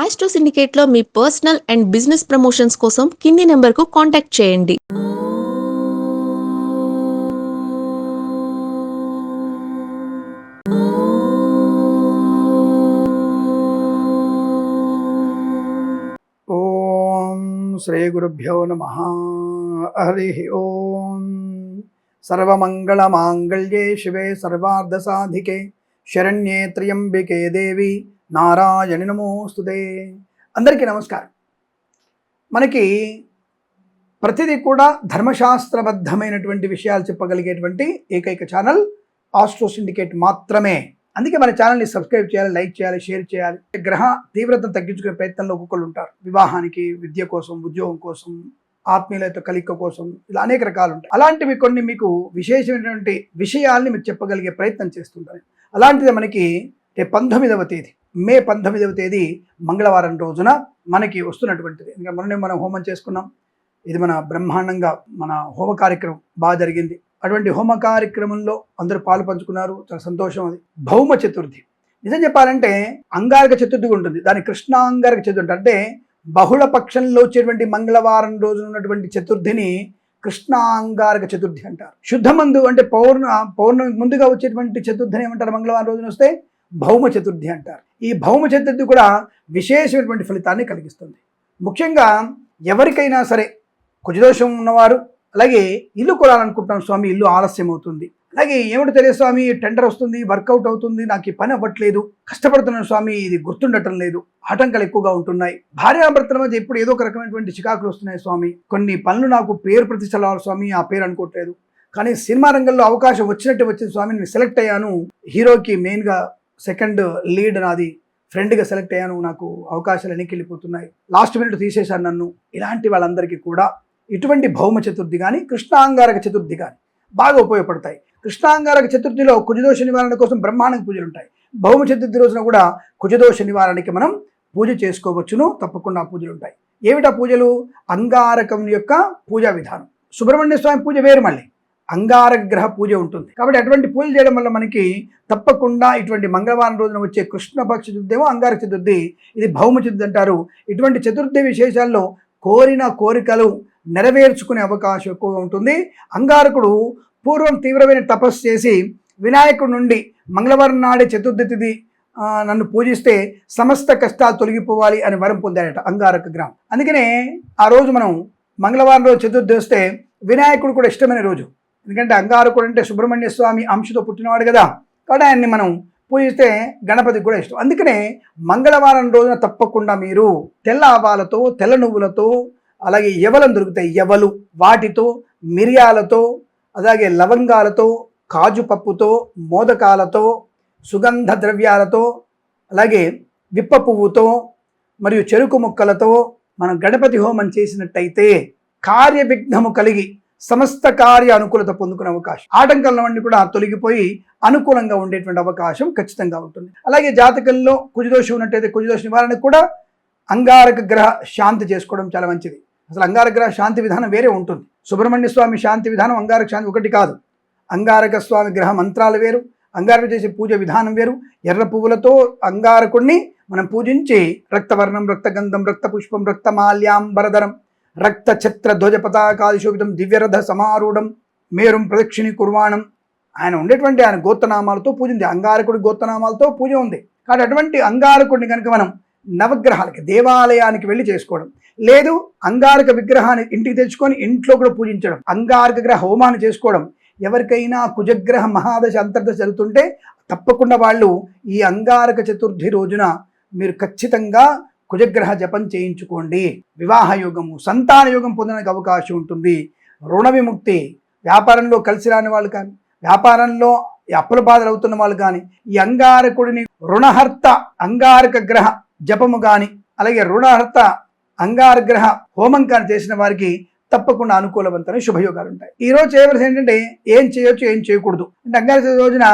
Astro సిండికేట్లో మీ personal and business promotions కోసం కింది నెంబర్కు కాంటాక్ట్ చేయండి. ఓం శ్రీ గురుభ్యో నమః. హరి ఓం. సర్వమంగళమాంగళ్యే శివే సర్వార్ధసాధికే శరణ్యే త్ర్యంబికే దేవి నారాయణి నమోస్తుతే. అందరికీ నమస్కారం. మనకి ప్రతిదీ కూడా ధర్మశాస్త్రబద్ధమైనటువంటి విషయాలు చెప్పగలిగేటువంటి ఏకైక ఛానల్ ఆస్ట్రో సిండికేట్ మాత్రమే. అందుకే మన ఛానల్ని సబ్స్క్రైబ్ చేయాలి, లైక్ చేయాలి, షేర్ చేయాలి. గ్రహ తీవ్రతను తగ్గించుకునే ప్రయత్నంలో ఒక్కొక్కరు ఉంటారు. వివాహానికి, విద్య కోసం, ఉద్యోగం కోసం, ఆత్మీయులతో కలిక కోసం, ఇలా అనేక రకాలు ఉంటాయి. అలాంటివి కొన్ని మీకు విశేషమైనటువంటి విషయాల్ని మీకు చెప్పగలిగే ప్రయత్నం చేస్తుంటారు. అలాంటిది మనకి 19వ తేదీ మే 19వ తేదీ మంగళవారం రోజున మనకి వస్తున్నటువంటిది. ఇంకా మొన్నే మనం హోమం చేసుకున్నాం. ఇది మన బ్రహ్మాండంగా మన హోమ కార్యక్రమం బాగా జరిగింది. అటువంటి హోమ కార్యక్రమంలో అందరూ పాలు పంచుకున్నారు. చాలా సంతోషం. అది భౌమ చతుర్థి. నిజం చెప్పాలంటే అంగారక చతుర్థి ఉంటుంది. దాని కృష్ణాంగారక చతుర్థి అంటే బహుళ పక్షంలో వచ్చేటువంటి మంగళవారం రోజున ఉన్నటువంటి చతుర్థిని కృష్ణాంగారక చతుర్థి అంటారు. శుద్ధమందు అంటే పౌర్ణమి ముందుగా వచ్చేటువంటి చతుర్థిని ఏమంటారు? మంగళవారం రోజున వస్తే భౌమ చతుర్థి అంటారు. ఈ భౌమ చతుర్థి కూడా విశేషమైనటువంటి ఫలితాన్ని కలిగిస్తుంది. ముఖ్యంగా ఎవరికైనా సరే కుజదోషం ఉన్నవారు, అలాగే ఇల్లు కొనాలనుకుంటున్నాం, స్వామి ఇల్లు ఆలస్యం అవుతుంది, అలాగే ఏమిటి తెలియదు స్వామి టెండర్ వస్తుంది, వర్కౌట్ అవుతుంది, నాకు ఈ పని అవ్వట్లేదు, కష్టపడుతున్నాను స్వామి, ఇది గుర్తుండటం లేదు, ఆటంకాలు ఎక్కువగా ఉంటున్నాయి, భార్యాభర్తల మధ్య ఎప్పుడు ఏదో ఒక రకమైనటువంటి చికాకులు వస్తున్నాయి స్వామి, కొన్ని పనులు నాకు పేరు ప్రతిష్టలు స్వామి, ఆ పేరు అనుకోవట్లేదు, కానీ సినిమా రంగంలో అవకాశం వచ్చినట్టు వచ్చింది స్వామి, నేను సెలెక్ట్ అయ్యాను, హీరోకి మెయిన్గా సెకండ్ లీడ్ నాది, ఫ్రెండ్గా సెలెక్ట్ అయ్యాను, నాకు అవకాశాలు వెనక్కి లాస్ట్ మినిట్ తీసేశాను నన్ను. ఇలాంటి వాళ్ళందరికీ కూడా ఇటువంటి భౌమ చతుర్థి కానీ కృష్ణాంగారక చతుర్థి కానీ బాగా ఉపయోగపడతాయి. కృష్ణాంగారక చతుర్థిలో కుజదోష నివారణ కోసం బ్రహ్మాండంగా పూజలు ఉంటాయి. భౌమ చతుర్థి రోజున కూడా కుజదోష నివారణకి మనం పూజ చేసుకోవచ్చును. తప్పకుండా పూజలు ఉంటాయి. ఏమిటా పూజలు? అంగారకం యొక్క పూజా విధానం. సుబ్రహ్మణ్య స్వామి పూజ వేరు, మళ్ళీ అంగారక గ్రహ పూజ ఉంటుంది. కాబట్టి అటువంటి పూజలు చేయడం వల్ల మనకి తప్పకుండా ఇటువంటి మంగళవారం రోజున వచ్చే కృష్ణపక్ష చతుర్థి ఏమో అంగారక చతుర్థి, ఇది భౌమ చతుర్థి అంటారు. ఇటువంటి చతుర్థి విశేషాల్లో కోరిన కోరికలు నెరవేర్చుకునే అవకాశం ఎక్కువగా ఉంటుంది. అంగారకుడు పూర్వం తీవ్రమైన తపస్సు చేసి వినాయకుడి నుండి మంగళవారం నాడే చతుర్థి తిథి నన్ను పూజిస్తే సమస్త కష్టాలు తొలగిపోవాలి అని వరం పొందాడట అంగారక గ్రహం. అందుకనే ఆ రోజు మనం మంగళవారం రోజు చతుర్థి వస్తే వినాయకుడు కూడా ఇష్టమైన రోజు. ఎందుకంటే అంగారకుడు అంటే సుబ్రహ్మణ్య స్వామి అంశతో పుట్టినవాడు కదా, కాబట్టి ఆయన్ని మనం పూజిస్తే గణపతికి కూడా ఇష్టం. అందుకనే మంగళవారం రోజున తప్పకుండా మీరు తెల్ల ఆవాలతో, తెల్ల నువ్వులతో, అలాగే ఎవలం దొరుకుతాయి, ఎవలు, వాటితో, మిరియాలతో, అలాగే లవంగాలతో, కాజు పప్పుతో, మోదకాలతో, సుగంధ ద్రవ్యాలతో, అలాగే విప్ప పువ్వుతో మరియు చెరుకు ముక్కలతో మనం గణపతి హోమం చేసినట్టయితే కార్య విఘ్నము కలిగి సమస్త కార్య అనుకూలత పొందుకునే అవకాశం, ఆటంకాలన్నీ కూడా తొలగిపోయి అనుకూలంగా ఉండేటువంటి అవకాశం ఖచ్చితంగా ఉంటుంది. అలాగే జాతకంలో కుజదోషం ఉన్నట్టయితే కుజదోష నివారణకు కూడా అంగారక గ్రహ శాంతి చేసుకోవడం చాలా మంచిది. అసలు అంగారక గ్రహ శాంతి విధానం వేరే ఉంటుంది. సుబ్రహ్మణ్య స్వామి శాంతి విధానం, అంగారక శాంతి ఒకటి కాదు. అంగారక స్వామి గ్రహ మంత్రాలు వేరు, అంగారక చేసే పూజ విధానం వేరు. ఎర్ర పువ్వులతో అంగారకుడిని మనం పూజించి రక్తవర్ణం, రక్తగంధం, రక్తపుష్పం, రక్తమాల్యాంబరధరం, రక్త ఛత్ర ధ్వజ పతాకాదిశోభితం దివ్యరథ సమారూఢం మేరుం ప్రదక్షిణి కుర్వాణం, ఆయన ఉండేటువంటి ఆయన గోత్రనామాలతో పూజింది. అంగారకుడి గోత్రనామాలతో పూజ ఉంది. కాబట్టి అటువంటి అంగారకుడిని కనుక మనం నవగ్రహాలకి, దేవాలయానికి వెళ్ళి చేసుకోవడం, లేదు అంగారక విగ్రహాన్ని ఇంటికి తెచ్చుకొని ఇంట్లో కూడా పూజించడం, అంగారక గ్రహ హోమాన్ని చేసుకోవడం. ఎవరికైనా కుజగ్రహ మహాదశ అంతర్దశ జరుగుతుంటే తప్పకుండా వాళ్ళు ఈ అంగారక చతుర్థి రోజున మీరు ఖచ్చితంగా కుజగ్రహ జపం చేయించుకోండి. వివాహ యోగము, సంతాన యోగం పొందడానికి అవకాశం ఉంటుంది. రుణ విముక్తి, వ్యాపారంలో కలిసి రాని వాళ్ళు కానీ, వ్యాపారంలో అప్పుల బాధలు అవుతున్న వాళ్ళు కానీ, ఈ అంగారకుడిని రుణహర్త అంగారక గ్రహ జపము కానీ, అలాగే రుణహర్త అంగారక గ్రహ హోమం కానీ చేసిన వారికి తప్పకుండా అనుకూలవంతమైన శుభయోగాలు ఉంటాయి. ఈ రోజు చేయవలసి ఏంటంటే ఏం చేయొచ్చు, ఏం చేయకూడదు అంటే అంగారక రోజున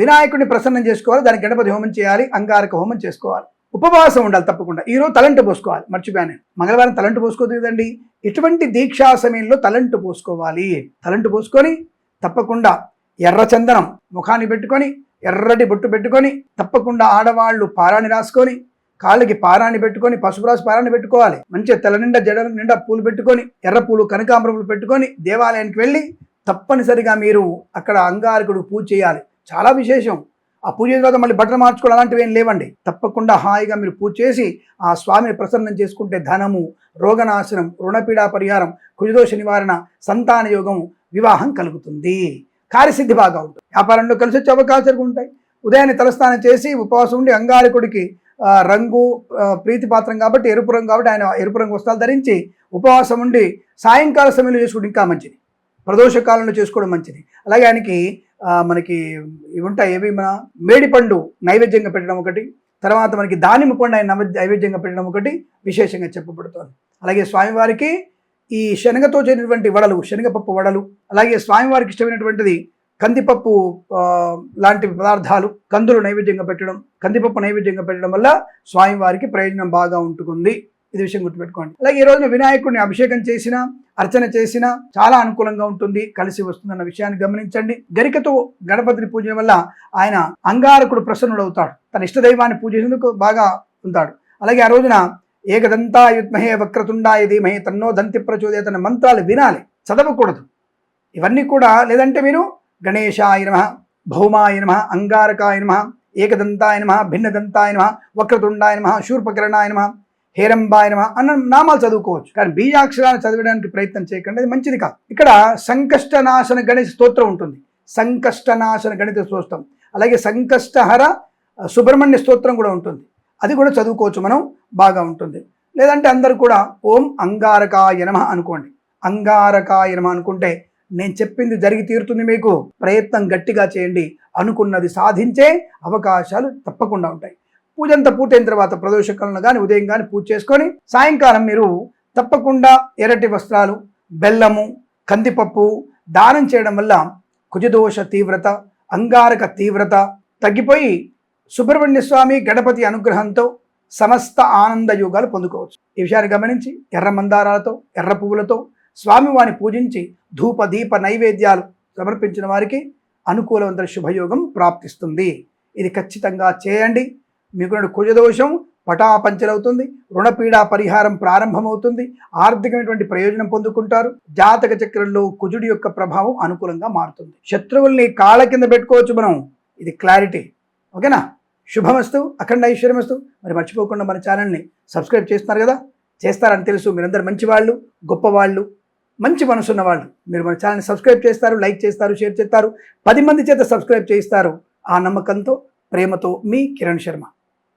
వినాయకుడిని ప్రసన్నం చేసుకోవాలి, దానికి గణపతి హోమం చేయాలి, అంగారక హోమం చేసుకోవాలి, ఉపవాసం ఉండాలి. తప్పకుండా ఈరోజు తలంటు పోసుకోవాలి. మర్చిపోయాను, మంగళవారం తలంటు పోసుకోదు కదండి. ఇటువంటి దీక్షా సమయంలో తలంటు పోసుకోవాలి. తలంటు పోసుకొని తప్పకుండా ఎర్ర చందనం ముఖాన్ని పెట్టుకొని, ఎర్రటి బొట్టు పెట్టుకొని, తప్పకుండా ఆడవాళ్ళు పారాణి రాసుకొని, కాళ్ళకి పారాన్ని పెట్టుకొని, పసుపు రాసి పారాన్ని పెట్టుకోవాలి. మంచిగా తల నిండా జడ నిండా పూలు పెట్టుకొని, ఎర్ర పూలు కనకాంబరములు పెట్టుకొని దేవాలయానికి వెళ్ళి తప్పనిసరిగా మీరు అక్కడ అంగారకుడు పూజ చేయాలి. చాలా విశేషం. ఆ పూజ చేసిన తర్వాత మళ్ళీ బట్టలు మార్చుకోవడం అలాంటివి ఏం లేవండి. తప్పకుండా హాయిగా మీరు పూజ చేసి ఆ స్వామిని ప్రసన్నం చేసుకుంటే ధనము, రోగనాశనం, రుణపీడా పరిహారం, కుజదోష నివారణ, సంతాన యోగం, వివాహం కలుగుతుంది. కార్యసిద్ధి బాగా ఉంటుంది. వ్యాపారంలో కలిసి వచ్చే అవకాశాలు ఉంటాయి. ఉదయాన్నే తలస్నానం చేసి ఉపవాసం ఉండి అంగారకుడికి రంగు ప్రీతిపాత్రం కాబట్టి ఎరుపు రంగు కాబట్టి ఆయన ఎరుపు రంగు వస్త్రాలు ధరించి ఉపవాసం ఉండి సాయంకాల సమయంలో చేసుకోవడం ఇంకా మంచిది. ప్రదోష కాలంలో చేసుకోవడం మంచిది. అలాగే ఆయనకి మనకి ఇవి ఉంటాయి, ఏవి మన మేడిపండు నైవేద్యంగా పెట్టడం ఒకటి, తర్వాత మనకి దానిమ్మ పండు ఆయన నైవేద్యంగా పెట్టడం ఒకటి విశేషంగా చెప్పబడుతుంది. అలాగే స్వామివారికి ఈ శనగతో చేసినటువంటి వడలు, శనగపప్పు వడలు, అలాగే స్వామివారికి ఇష్టమైనటువంటిది కందిపప్పు లాంటి పదార్థాలు, కందులు నైవేద్యంగా పెట్టడం, కందిపప్పు నైవేద్యంగా పెట్టడం వల్ల స్వామివారికి ప్రయోజనం బాగా ఉంటుంది. ఇది విషయం గుర్తుపెట్టుకోండి. అలాగే ఈ రోజున వినాయకుడిని అభిషేకం చేసినా, అర్చన చేసినా చాలా అనుకూలంగా ఉంటుంది, కలిసి వస్తుందన్న విషయాన్ని గమనించండి. గరికతో గణపతిని పూజ వల్ల ఆయన అంగారకుడు ప్రసన్నుడవుతాడు, తన ఇష్టదైవాన్ని పూజించేందుకు బాగా ఉంటాడు. అలాగే ఆ రోజున ఏకదంతాయుద్మహే వక్రతుండాయ ధీమహి తన్నో దంతి ప్రచోదయాత్ అన్న మంత్రాలు వినాలి, చదవకూడదు. ఇవన్నీ కూడా లేదంటే మీరు గణేశాయ నమః, భౌమాయ నమః, అంగారకాయ నమః, ఏకదంతాయ నమః, భిన్నదంతాయ నమః, వక్రతుండాయ నమః, శూర్పకరణాయ నమః, హేరంబాయ నమః అన్న నామాలు చదువుకోవచ్చు. కానీ బీజాక్షరాలు చదవడానికి ప్రయత్నం చేయకండి, అది మంచిది కాదు. ఇక్కడ సంకష్టనాశన గణేశ స్తోత్రం ఉంటుంది, సంకష్టనాశన గణిత స్తోత్రం. అలాగే సంకష్టహర సుబ్రహ్మణ్య స్తోత్రం కూడా ఉంటుంది, అది కూడా చదువుకోవచ్చు మనం, బాగా ఉంటుంది. లేదంటే అందరూ కూడా ఓం అంగారకాయ నమః అనుకోండి. అంగారకాయ నమః అనుకుంటే నేను చెప్పింది జరిగి తీరుతుంది. మీకు ప్రయత్నం గట్టిగా చేయండి, అనుకున్నది సాధించే అవకాశాలు తప్పకుండా ఉంటాయి. పూజ అంతా పూర్తయిన తర్వాత ప్రదోషకాలను కానీ ఉదయం కానీ పూజ చేసుకొని సాయంకాలం మీరు తప్పకుండా ఎర్రటి వస్త్రాలు, బెల్లము, కందిపప్పు దానం చేయడం వల్ల కుజదోష తీవ్రత, అంగారక తీవ్రత తగ్గిపోయి సుబ్రహ్మణ్య స్వామి గణపతి అనుగ్రహంతో సమస్త ఆనంద యోగాలు పొందుకోవచ్చు. ఈ విషయాన్ని గమనించి ఎర్ర మందారాలతో, ఎర్ర పువ్వులతో స్వామివారిని పూజించి ధూప దీప నైవేద్యాలు సమర్పించిన వారికి అనుకూలవంతమైన శుభయోగం ప్రాప్తిస్తుంది. ఇది ఖచ్చితంగా చేయండి. మీకు కుజదోషం పటాపంచలవుతుంది, రుణపీడా పరిహారం ప్రారంభమవుతుంది, ఆర్థికమైనటువంటి ప్రయోజనం పొందుకుంటారు. జాతక చక్రంలో కుజుడి యొక్క ప్రభావం అనుకూలంగా మారుతుంది. శత్రువుల్ని కాళ్ళ కింద పెట్టుకోవచ్చు మనం, ఇది క్లారిటీ. ఓకేనా? శుభమస్తు, అఖండ ఐశ్వర్యమస్తు. మరి మర్చిపోకుండా మన ఛానల్ని సబ్స్క్రైబ్ చేస్తున్నారు కదా, చేస్తారని తెలుసు. మీరందరూ మంచివాళ్ళు, గొప్పవాళ్ళు, మంచి మనసున్న వాళ్ళు. మీరు మన ఛానల్ని సబ్స్క్రైబ్ చేస్తారు, లైక్ చేస్తారు, షేర్ చేస్తారు, 10 మంది చేత సబ్స్క్రైబ్ చేయిస్తారు. ఆ నమ్మకంతో, ప్రేమతో మీ కిరణ్ శర్మ.